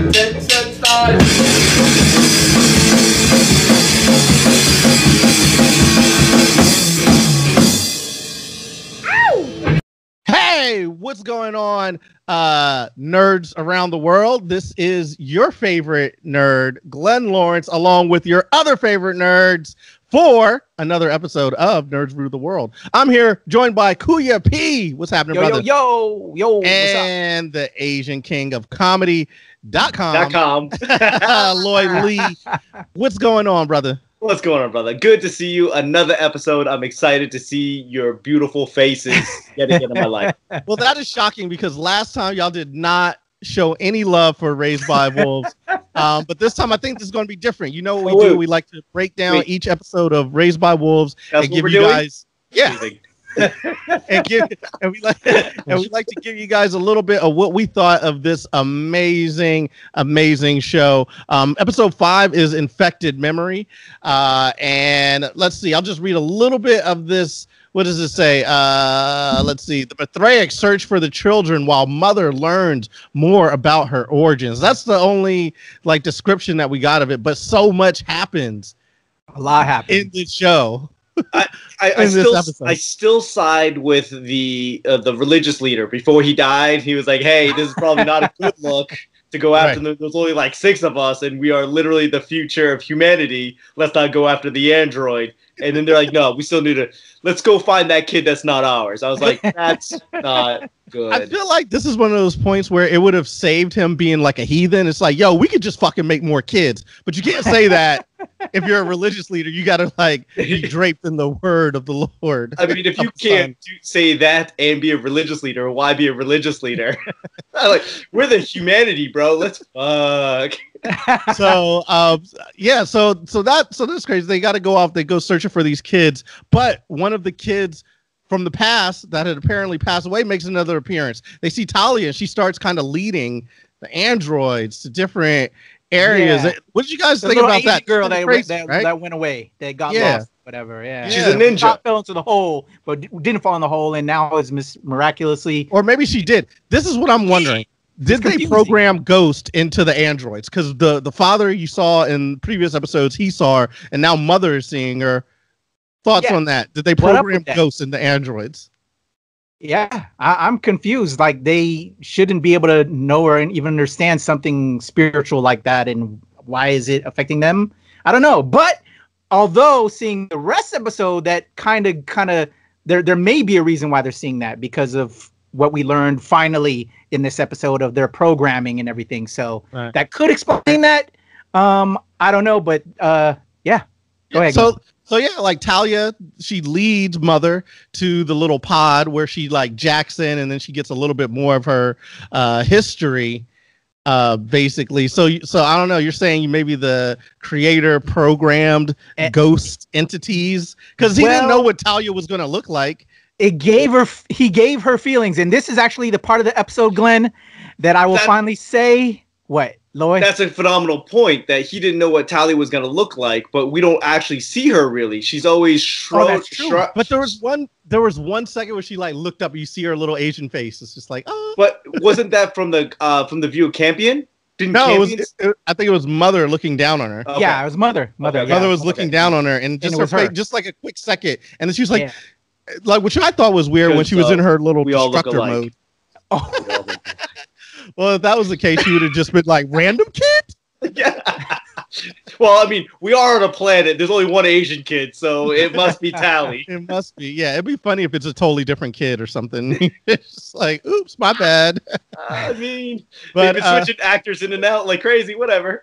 Attention time. Hey, what's going on, nerds around the world? This is your favorite nerd, Glenn Lawrence, along with your other favorite nerds for another episode of Nerds Rule the World. I'm here joined by Kuya P. What's happening, brother? Yo, what's up? And the Asian King of Comedy.com. Lloyd Lee. What's going on, brother? What's going on, brother? Good to see you. Another episode. I'm excited to see your beautiful faces getting into my life. Well, that is shocking because last time y'all did not show any love for Raised by Wolves. But this time I think this is going to be different. You know what we do? We like to break down each episode of Raised by Wolves and give you guys... Yeah. and we like to give you guys a little bit of what we thought of this amazing show. Episode 5 is Infected Memory, and let's see, I'll just read a little bit of this. What does it say? Let's see. The Mithraic search for the children while Mother learns more about her origins. That's the only description that we got of it, but so much happens. A lot happens in this show. I still side with the religious leader. Before he died, he was like, "Hey, this is probably not a good look to go after them. There's only 6 of us, and we are literally the future of humanity. Let's not go after the android." And then they're like, "No, we still need to. Let's go find that kid that's not ours." I was like, "That's not good." I feel like this is one of those points where it would have saved him being like a heathen. It's like, yo, we could just fucking make more kids, but you can't say that. If you're a religious leader, you gotta be draped in the word of the Lord. I mean, if you can't say that and be a religious leader, why be a religious leader? We're the humanity, bro. Let's fuck. So that's crazy. They got to go off. They go searching for these kids, but one of the kids from the past that had apparently passed away makes another appearance. They see Talia, and she starts kind of leading the androids to different areas. Yeah. What did you guys think about that girl that went away, that got lost, whatever? Yeah, she's a ninja. Fell into the hole, but didn't fall in the hole, and now is miraculously. Or maybe she did. This is what I'm wondering. Did they program Ghost into the androids? Because the father you saw in previous episodes, he saw her, and now Mother is seeing her. Thoughts on that? Did they program Ghost into androids? Yeah, I'm confused. They shouldn't be able to know or even understand something spiritual like that, and why is it affecting them? I don't know. But although seeing the rest episode, that kind of there may be a reason why they're seeing that, because of what we learned finally in this episode of their programming and everything. So that could explain that. I don't know, but yeah. Go ahead. So yeah, Talia, she leads Mother to the little pod where she jacks in, and then she gets a little bit more of her history, basically. So I don't know. You're saying maybe the creator programmed ghost entities because he didn't know what Talia was going to look like. He gave her feelings, and this is actually the part of the episode, Glenn, that I will finally say. What, Lloyd? That's a phenomenal point, that he didn't know what Talia was going to look like, but we don't actually see her really. She's always shrugged. But there was one second where she looked up and you see her little Asian face. It's just oh. But wasn't that from the view of Campion? I think it was Mother looking down on her. Okay. Yeah, it was Mother. Mother was looking down on her, and just her face, just a quick second, and then she was which I thought was weird when she was in her little destructor mode. Oh. Well, if that was the case, she would have just been random kid? Yeah. Well, I mean, we are on a planet. There's only one Asian kid, so it must be Tally. It must be. Yeah, it'd be funny if it's a totally different kid or something. It's just oops, my bad. I mean, they've been switching actors in and out like crazy, whatever.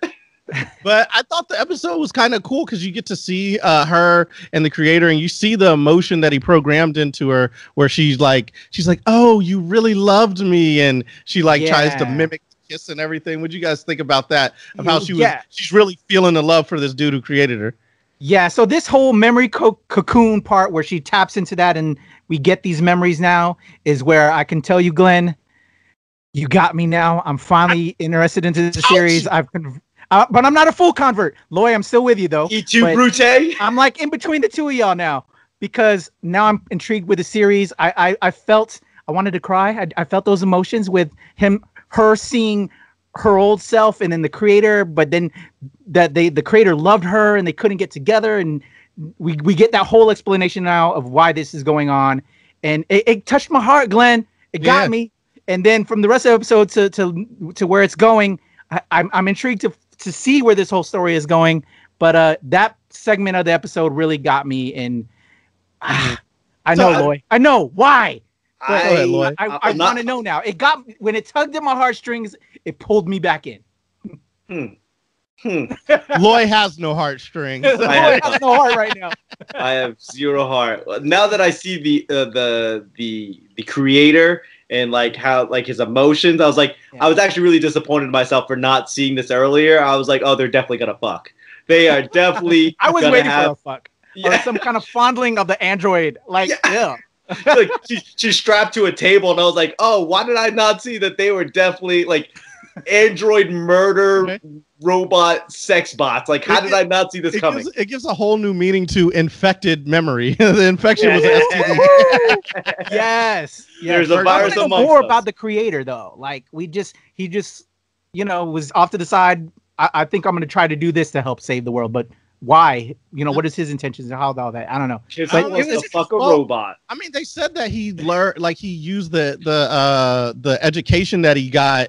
But I thought the episode was kind of cool because you get to see her and the creator, and you see the emotion that he programmed into her, where she's like, "Oh, you really loved me," and she tries to mimic the kiss and everything. What'd you guys think about that? Of how she's really feeling the love for this dude who created her. Yeah. So this whole memory cocoon part where she taps into that and we get these memories now is where I can tell you, Glenn, you got me now. I'm finally interested into the series. But I'm not a full convert. Lloyd, I'm still with you, though. E2 Brute? I'm in between the two of y'all now, because now I'm intrigued with the series. I felt, I wanted to cry. I felt those emotions with her seeing her old self and then the creator, but then that the creator loved her and they couldn't get together, and we get that whole explanation now of why this is going on, and it touched my heart, Glenn. It got me. And then from the rest of the episode to where it's going, I'm intrigued to see where this whole story is going. But that segment of the episode really got me, and I know, Loy. I know why. I want to know now. It got when it tugged at my heartstrings. It pulled me back in. Loy has no heartstrings. Loy has no heart right now. I have zero heart. Now that I see the creator and like how like his emotions, I was like, I was actually really disappointed in myself for not seeing this earlier. I was like, oh, they're definitely gonna fuck. They are definitely. I was waiting for a fuck or some kind of fondling of the android. Like, like she's strapped to a table, and I was like, oh, why did I not see that they were definitely like android murder robot sex bots? Like, how did I not see this coming? It gives a whole new meaning to infected memory. The infection was STD. Yes. There's a virus amongst us. More about the creator though. Like he just was off to the side. I think I'm going to try to do this to help save the world, but why? What is his intentions and how all that? I don't know. But it was fuck a robot. I mean, they said that he learned, like he used the education that he got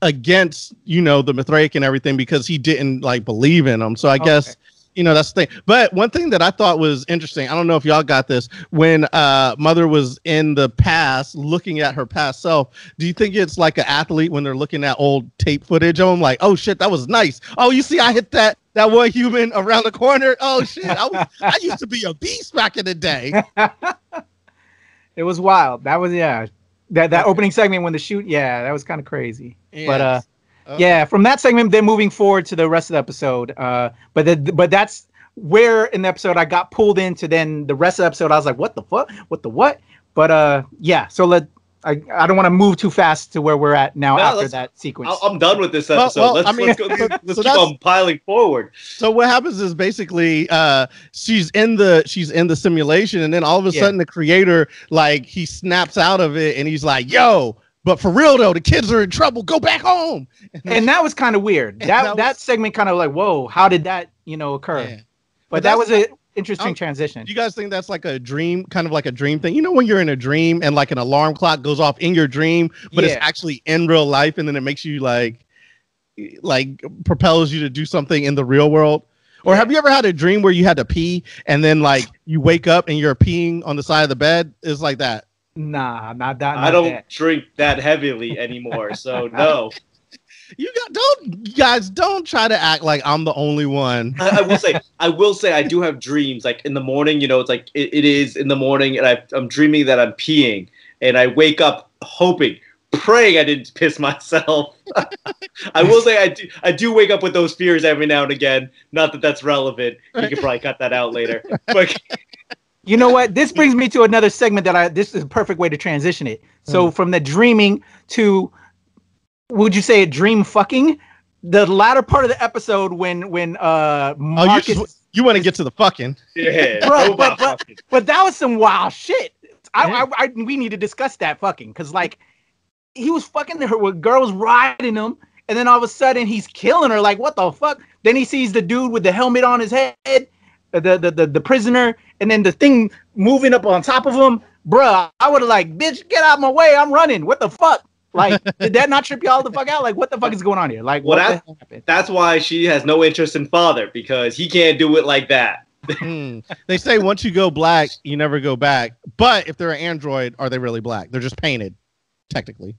against, the Mithraic and everything because he didn't like believe in them. So I guess, that's the thing. But one thing that I thought was interesting, I don't know if y'all got this, when Mother was in the past looking at her past self, do you think it's like an athlete when they're looking at old tape footage of them like, oh shit, that was nice. Oh, you see, I hit that one human around the corner. Oh shit, I used to be a beast back in the day. It was wild. That was that opening segment when the shoot, that was kind of crazy. Yes. But from that segment, then moving forward to the rest of the episode. But that's where in the episode I got pulled into. Then the rest of the episode, I was like, what the fuck? What the what? But so I don't want to move too fast to where we're at now after that sequence. I'm done with this episode. Let's keep on piling forward. So what happens is basically she's in the simulation, and then all of a sudden the creator, like, he snaps out of it and he's like, yo, but for real though, the kids are in trouble. Go back home. And that was kind of weird. That segment kind of like, whoa, how did that occur? Yeah. But that was an interesting transition. Do you guys think that's like a dream, kind of like a dream thing? When you're in a dream and like an alarm clock goes off in your dream, but it's actually in real life, and then it makes you like propels you to do something in the real world? Or have you ever had a dream where you had to pee and then like you wake up and you're peeing on the side of the bed? It's like that. Nah, not that. I don't drink that heavily anymore, so no. Don't try to act like I'm the only one. I will say I do have dreams. Like in the morning, it's like it is in the morning, and I'm dreaming that I'm peeing, and I wake up praying I didn't piss myself. I will say I do wake up with those fears every now and again. Not that that's relevant. You could probably cut that out later. But you know what? This brings me to another segment this is a perfect way to transition it. So from the dreaming to, would you say a dream fucking? The latter part of the episode when Marcus, you want to get to the fucking. Yeah. Bro, but that was some wild shit. We need to discuss that fucking, because like he was fucking her with girls riding him, and then all of a sudden he's killing her. Like, what the fuck? Then he sees the dude with the helmet on his head, the prisoner, and then the thing moving up on top of him. Bruh, I would have like, bitch, get out of my way. I'm running. What the fuck? Like, did that not trip y'all the fuck out? Like, what the fuck is going on here? Like, that's why she has no interest in Father, because he can't do it like that. They say once you go black, you never go back. But if they're an android, are they really black? They're just painted, technically.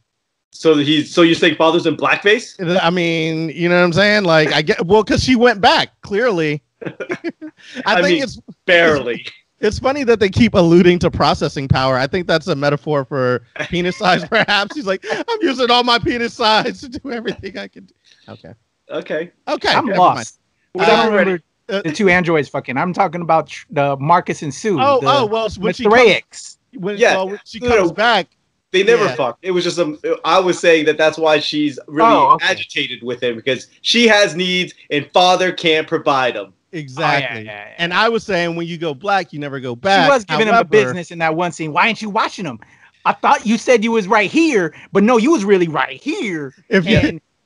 So you think Father's in blackface? I mean, you know what I'm saying? Like, because she went back, clearly. I think it's barely. It's funny that they keep alluding to processing power. I think that's a metaphor for penis size, perhaps. He's like, I'm using all my penis size to do everything I can do. Okay. I'm lost. I don't remember the two androids fucking. I'm talking about the Marcus and Sue. When she comes back. They never fucked. It was just I was saying that's why she's really agitated with him, because she has needs and Father can't provide them. Exactly. And I was saying when you go black, you never go back. She was giving him a business in that one scene. Why ain't you watching him? I thought you said you was right here, but no, you was really right here.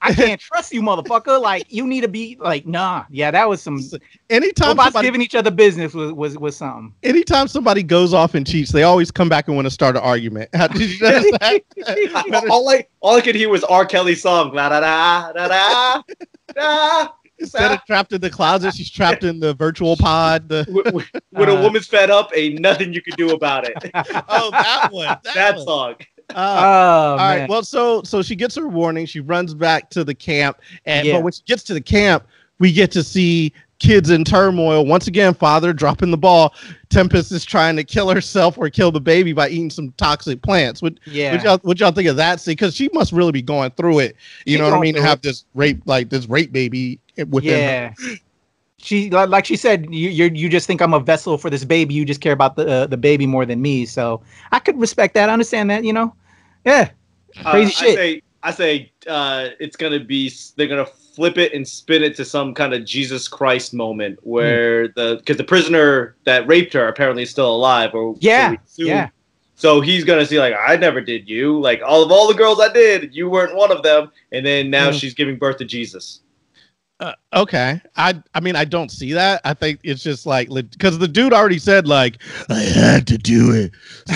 I can't trust you, motherfucker. Like, you need to be like, nah. Yeah, that was some. Anytime robots giving each other business was something. Anytime somebody goes off and cheats, they always come back and want to start an argument. Did you notice that? all I could hear was R. Kelly's song. La da da da da da. Instead of trapped in the closet, she's trapped in the virtual pod. When a woman's fed up, ain't nothing you can do about it. Oh, that one. That song. All right. Well, so she gets her warning. She runs back to the camp, but when she gets to the camp, we get to see kids in turmoil. Once again, father dropping the ball. Tempest is trying to kill herself or kill the baby by eating some toxic plants. What y'all think of that? See, because she must really be going through it. You know what I mean? To have this rape baby within her. She like she said, you just think I'm a vessel for this baby. You just care about the baby more than me. So I could respect that. I understand that. Yeah, crazy shit. I say it's gonna be, they're gonna flip it and spin it to some kind of Jesus Christ moment where because the prisoner that raped her apparently is still alive, so he's gonna see, like, I never did you, like, all the girls I did, you weren't one of them, and then now she's giving birth to Jesus. Okay. I mean, I don't see that. I think it's just like, because the dude already said, like, I had to do it.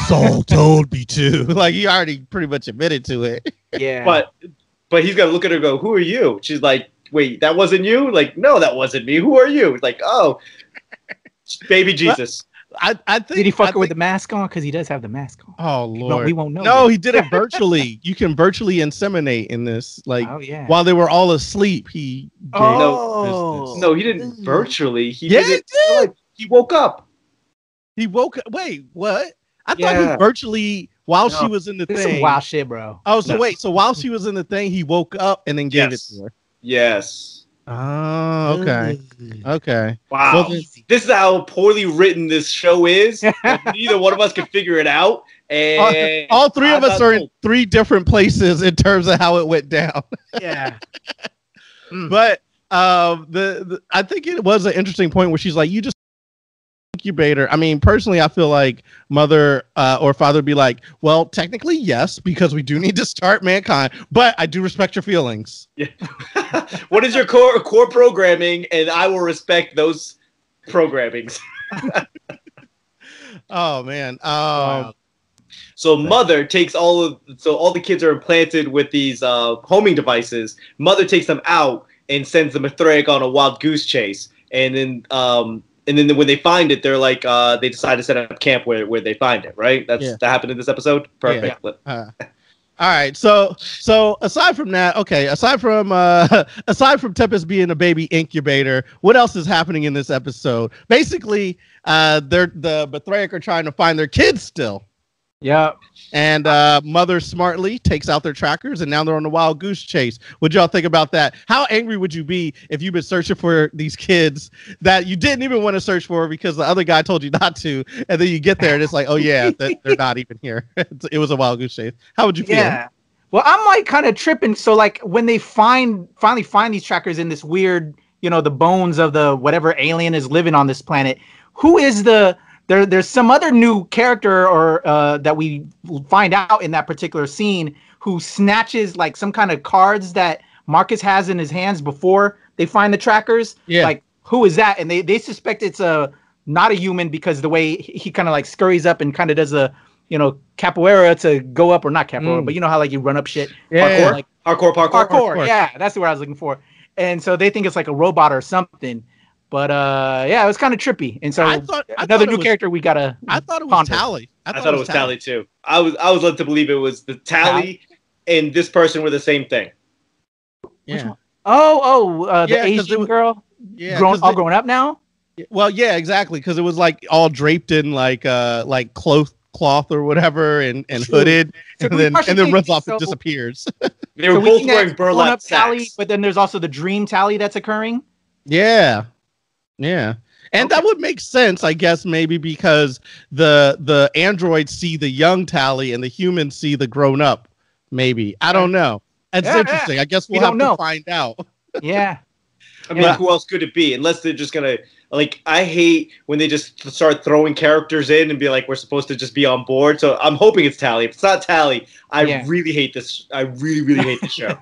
Saul told me to. Like, he already pretty much admitted to it. Yeah. But he's gonna look at her and go, who are you? She's like, wait, that wasn't you? Like, no, that wasn't me. Who are you? It's like, oh, baby Jesus. I think. Did he fuck her with the mask on? Because he does have the mask on. Oh Lord, we won't know. No, he did it virtually. You can virtually inseminate in this. Like, while they were all asleep, he. No, he didn't virtually. He did it. Like, he woke up. He woke up. Wait, what? I thought he virtually while she was in the thing. Some wild shit, bro. Oh, so wait. So while she was in the thing, he woke up and then gave it to her. Yes. Oh, okay. Okay. Wow. Well, this is how poorly written this show is. Neither one of us can figure it out. And all three of us are in three different places in terms of how it went down. Yeah. But I think it was an interesting point where she's like, you just incubator. I mean, personally, I feel like mother or father would be like, well, technically, yes, because we do need to start mankind, but I do respect your feelings. Yeah. What is your core programming? And I will respect those programmings. Oh, man. Wow. So mother takes all the kids are implanted with these homing devices. Mother takes them out and sends the Mithraic on a wild goose chase. And then when they find it, they're like, they decide to set up camp where they find it, right? That happened in this episode? Perfect. Yeah. All right. So aside from that, aside from Tempest being a baby incubator, what else is happening in this episode? Basically, the Mithraic are trying to find their kids still. Yeah. And mother smartly takes out their trackers, and now they're on the wild goose chase. What'd y'all think about that? How angry would you be if you've been searching for these kids that you didn't even want to search for because the other guy told you not to, and then you get there and it's like, oh yeah, they're not even here. It was a wild goose chase. How would you feel? Yeah. Well, I'm like kind of tripping. So like when they finally find these trackers in this weird, the bones of the whatever alien is living on this planet, who is there's some other new character or that we find out in that particular scene who snatches like some kind of cards that Marcus has in his hands before they find the trackers. Yeah. Like, who is that? And they suspect it's not a human because the way he kind of like scurries up and kind of does a capoeira to go up, or not capoeira, but you know how like you run up shit. Yeah. Parkour. Yeah, that's the word I was looking for. And so they think it's like a robot or something. But it was kind of trippy, and so another new character we gotta. I thought it was Tally. I thought it was Tally too. I was led to believe it was the Tally and this person were the same thing. Yeah. The Asian girl. Yeah. Grown up now. Well, yeah, exactly, because it was like all draped in like cloth or whatever, and hooded, and then runs off and disappears. They were both wearing burlap sacks. But then there's also the dream Tally that's occurring. Yeah. Yeah. And that would make sense, I guess, maybe because the androids see the young Tally and the humans see the grown up. Maybe. I don't know. It's interesting. I guess we'll have to find out. Yeah. I mean, who else could it be? Unless they're just going to Like, I hate when they just start throwing characters in and be like, we're supposed to just be on board. So I'm hoping it's Tally. If it's not Tally, I really hate this. I really, really hate the show.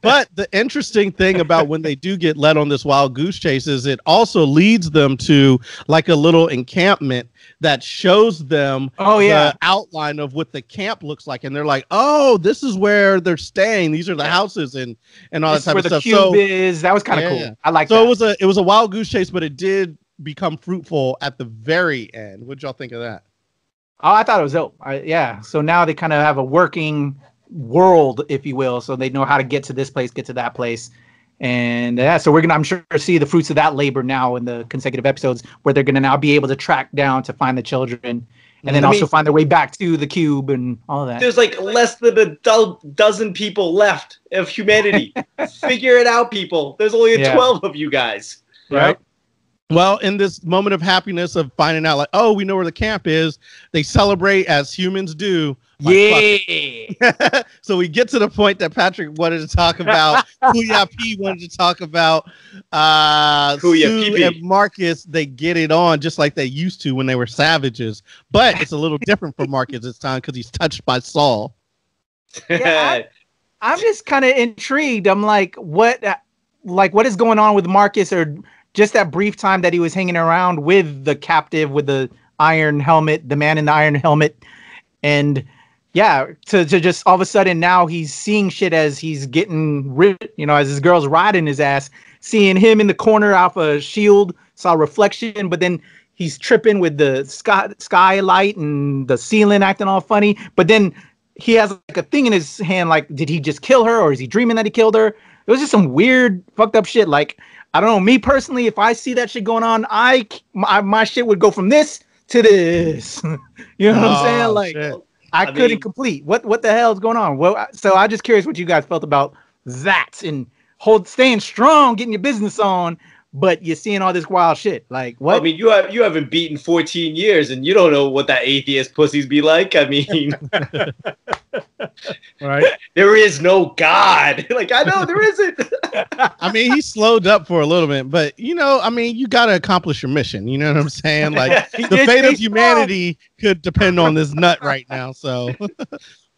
But the interesting thing about when they do get led on this wild goose chase is it also leads them to like a little encampment that shows them the outline of what the camp looks like. And they're like, oh, this is where they're staying. These are the houses and all that type of stuff. Where the cube is. That was kind of cool. I like that. So it was a wild goose chase, but it did become fruitful at the very end. What'd y'all think of that? Oh, I thought it was dope. So now they kind of have a working world, if you will. So they know how to get to this place, get to that place. And so we're going to, I'm sure, see the fruits of that labor now in the consecutive episodes where they're going to now be able to track down to find the children and then also find their way back to the cube and all of that. There's like less than a dozen people left of humanity. Figure it out, people. There's only 12 of you guys. Right. Well, in this moment of happiness of finding out, like, oh, we know where the camp is, they celebrate as humans do. So we get to the point that Patrick wanted to talk about. Kuya P wanted to talk about. Sue and Marcus, they get it on just like they used to when they were savages. But it's a little different for Marcus this time because he's touched by Saul. Yeah, I'm just kind of intrigued. I'm like, what is going on with Marcus, or just that brief time that he was hanging around with the captive with the iron helmet, the man in the iron helmet. And to just all of a sudden now he's seeing shit as he's getting rid, as his girl's riding his ass, seeing him in the corner off a shield, saw a reflection, but then he's tripping with the skylight and the ceiling acting all funny. But then he has like a thing in his hand, like, did he just kill her or is he dreaming that he killed her? It was just some weird fucked up shit. Like, I don't know, me personally, if I see that shit going on, my shit would go from this to this. You know what I'm saying? Like, shit. I couldn't complete. What the hell is going on? Well, so I'm just curious what you guys felt about that and staying strong, getting your business on, but you're seeing all this wild shit. Like, what? I mean, you haven't beaten 14 years, and you don't know what that atheist pussies be like. I mean, right? There is no God. Like, I know there isn't. I mean, he slowed up for a little bit, but you got to accomplish your mission. You know what I'm saying? Like, the fate of humanity could depend on this nut right now. So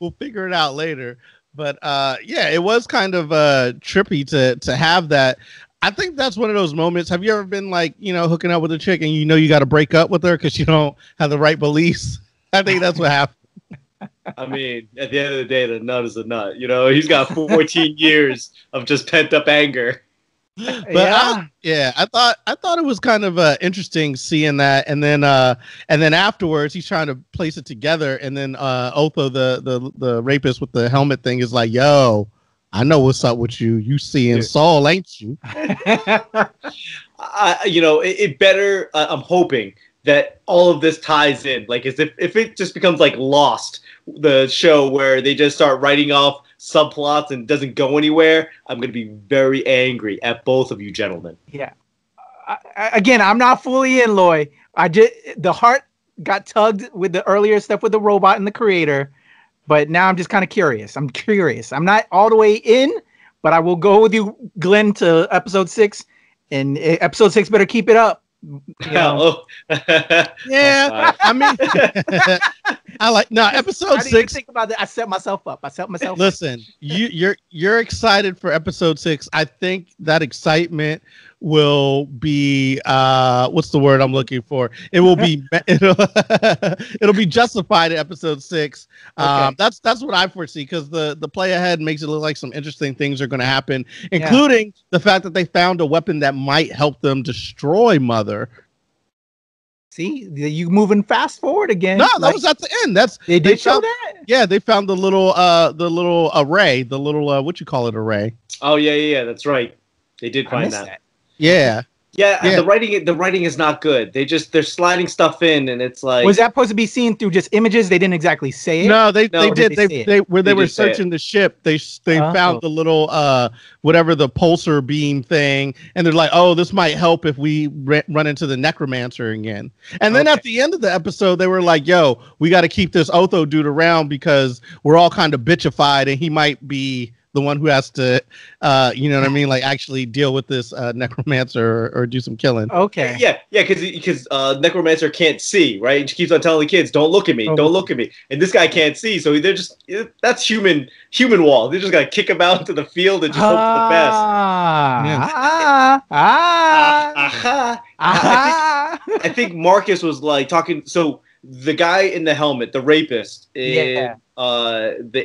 we'll figure it out later. But it was kind of trippy to have that. I think that's one of those moments. Have you ever been like, hooking up with a chick and you got to break up with her because you don't have the right beliefs? I think that's what happened. I mean, at the end of the day, the nut is a nut. He's got 14 years of just pent up anger. But I thought it was kind of interesting seeing that, and then afterwards he's trying to place it together, and then Otho, the rapist with the helmet thing, is like, "Yo, I know what's up with you. You seeing Saul, ain't you?" It better. I'm hoping that all of this ties in, like, as if it just becomes like Lost, the show where they just start writing off subplots and doesn't go anywhere. I'm going to be very angry at both of you gentlemen. Yeah. Again, I'm not fully in, Loy. The heart got tugged with the earlier stuff with the robot and the creator, but now I'm just kind of curious. I'm curious. I'm not all the way in, but I will go with you, Glenn, to episode 6, and episode 6 better keep it up. Yeah, I mean, episode 6. Think about that. I set myself up. Listen, you're excited for episode 6. I think that excitement will be what's the word I'm looking for? It will be it'll be justified in episode 6. Okay. That's what I foresee, because the play ahead makes it look like some interesting things are going to happen, including the fact that they found a weapon that might help them destroy Mother. See, you moving fast forward again. No, that was at the end. They did show that. Yeah, they found the little array, the little what you call it, array. Oh yeah, that's right. They did find that. Yeah. The writing is not good. They're sliding stuff in, and it's like, was that supposed to be seen through just images? They didn't exactly say it. No, they did. They were searching the ship. They found the little whatever, the pulsar beam thing, and they're like, oh, this might help if we run into the necromancer again. And then at the end of the episode, they were like, yo, we got to keep this Otho dude around because we're all kind of bitchified, and he might be the one who has to, you know what I mean, like actually deal with this necromancer or do some killing. Okay. Yeah, because necromancer can't see, right? And she keeps on telling the kids, "Don't look at me, don't look at me." And this guy can't see, so they're just that's human wall. They're just gonna kick him out into the field and just hope for the best. I think Marcus was like talking. So the guy in the helmet, the rapist, the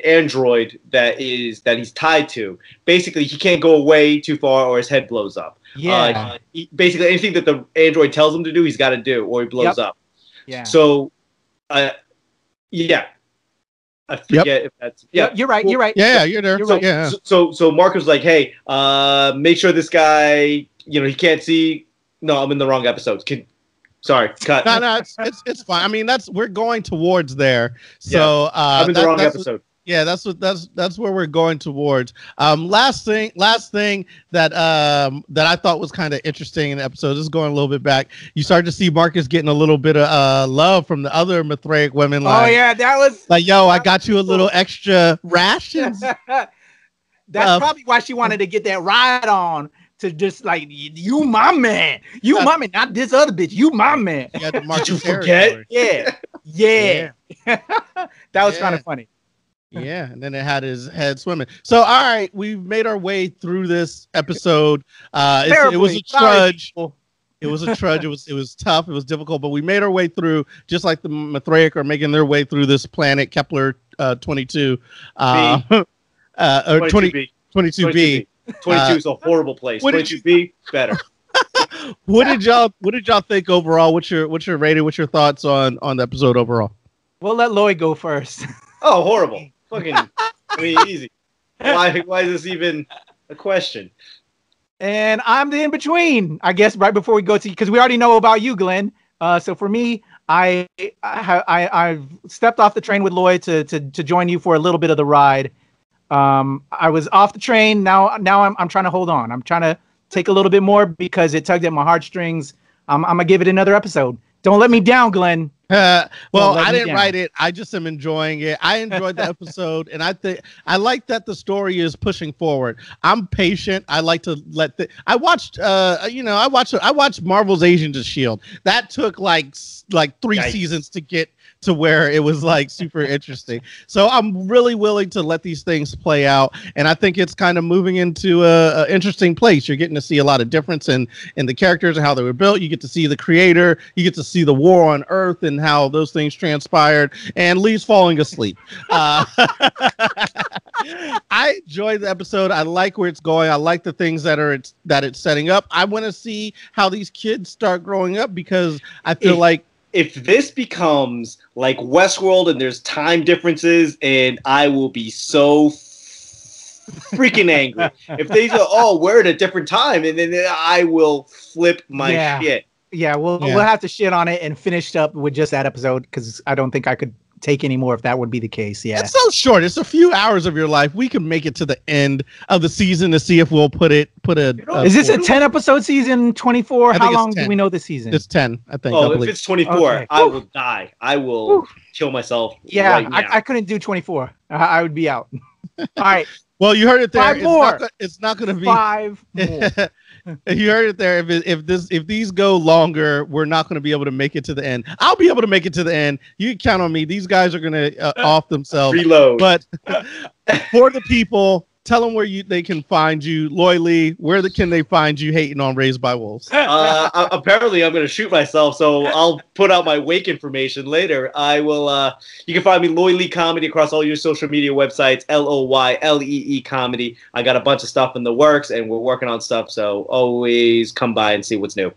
android that he's tied to, basically he can't go away too far or his head blows up. Yeah. Basically anything that the android tells him to do, he's got to do, or he blows up. Yeah. So, yeah. I forget if that's You're right. You're right. Yeah, you're there. So, yeah. So Marcus was like, "Hey, make sure this guy, he can't see." No, I'm in the wrong episode. Sorry, cut. No, it's fine. I mean, we're going towards there. So I'm in the wrong episode. Yeah, that's where we're going towards. Last thing that I thought was kind of interesting in the episode. This is going a little bit back. You start to see Marcus getting a little bit of love from the other Mithraic women. Like, oh yeah, that was like, yo, I got you a little extra rations. That's probably why she wanted to get that ride on. To just like, you my man, my man, not this other bitch, you my man. Did you forget? Yeah. That was kind of funny. Yeah, and then it had his head swimming. So, all right, we've made our way through this episode. It was a trudge. It was a trudge. It was tough. It was difficult, but we made our way through, just like the Mithraic are making their way through this planet, Kepler 22, or 22B. 22 is a horrible place. 22B better. What did y'all think overall? What's your rating? What's your thoughts on the episode overall? We'll let Lloyd go first. Oh, horrible! Fucking, easy. Why is this even a question? And I'm the in between, I guess. Right before we go to, because we already know about you, Glenn. So for me, I've stepped off the train with Lloyd to join you for a little bit of the ride. I was off the train. Now I'm trying to hold on. I'm trying to take a little bit more because it tugged at my heartstrings. I'm gonna give it another episode. Don't let me down, Glenn. Well, I didn't write it. I just am enjoying it. I enjoyed the episode, and I like that the story is pushing forward. I'm patient. I like to I watched Marvel's Agents of S.H.I.E.L.D. That took like 3 seasons to get to where it was like super interesting. So I'm really willing to let these things play out, and I think it's kind of moving into a interesting place. You're getting to see a lot of difference in the characters and how they were built. You get to see the creator. You get to see the war on Earth and how those things transpired, and Lee's falling asleep. I enjoyed the episode. I like where it's going. I like the things that it's setting up. I want to see how these kids start growing up, because I feel like if this becomes like Westworld and there's time differences, and I will be so freaking angry. If they go, oh, we're at a different time, and then I will flip my shit. Yeah, we'll have to shit on it and finish up with just that episode, because I don't think I could take any more if that would be the case. Yeah, it's so short. It's a few hours of your life. We can make it to the end of the season to see if we'll put a. Is this a 10 episode season? 24? How long do we know this season? It's 10, I think. Oh, if it's 24, okay. I will die. I will kill myself. Yeah, right now. I couldn't do 24. I would be out. All right. Well, you heard it there. 5 more. It's not going to be 5 more. You heard it there. If these go longer, we're not going to be able to make it to the end. I'll be able to make it to the end. You can count on me. These guys are going to off themselves. Reload. But for the people, tell them where they can find you. Lloyd Lee, can they find you hating on Raised by Wolves? Apparently, I'm going to shoot myself, so I'll put out my wake information later. I will. You can find me Lloyd Lee Comedy across all your social media websites. LOYLEE Comedy. I got a bunch of stuff in the works, and we're working on stuff. So always come by and see what's new.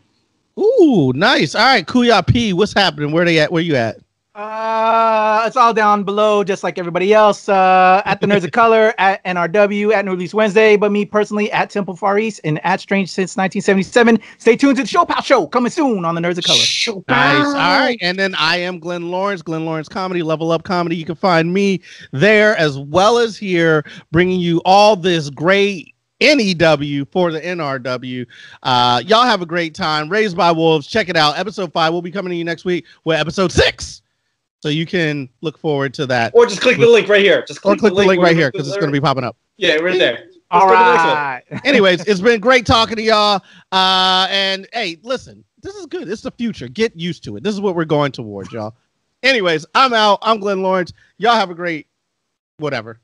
Ooh, nice. All right, Kuya P, what's happening? Where they at? Where you at? It's all down below, just like everybody else. At the Nerds of Color, at NRW, at New Release Wednesday, but me personally at Temple Far East and at Strange Since 1977. Stay tuned to the Show Pal Show coming soon on the Nerds of Color. Nice. All right, and then I am Glenn Lawrence Comedy, Level Up Comedy. You can find me there as well as here, bringing you all this great NEW for the NRW. Y'all have a great time. Raised by Wolves. Check it out. Episode 5 will be coming to you next week with episode 6. So you can look forward to that. Or just click the link right here. Click the link right here, because it's going to be popping up. Yeah, right there. All right. Anyways, it's been great talking to y'all. And hey, listen, this is good. It's the future. Get used to it. This is what we're going towards, y'all. Anyways, I'm out. I'm Glenn Lawrence. Y'all have a great whatever.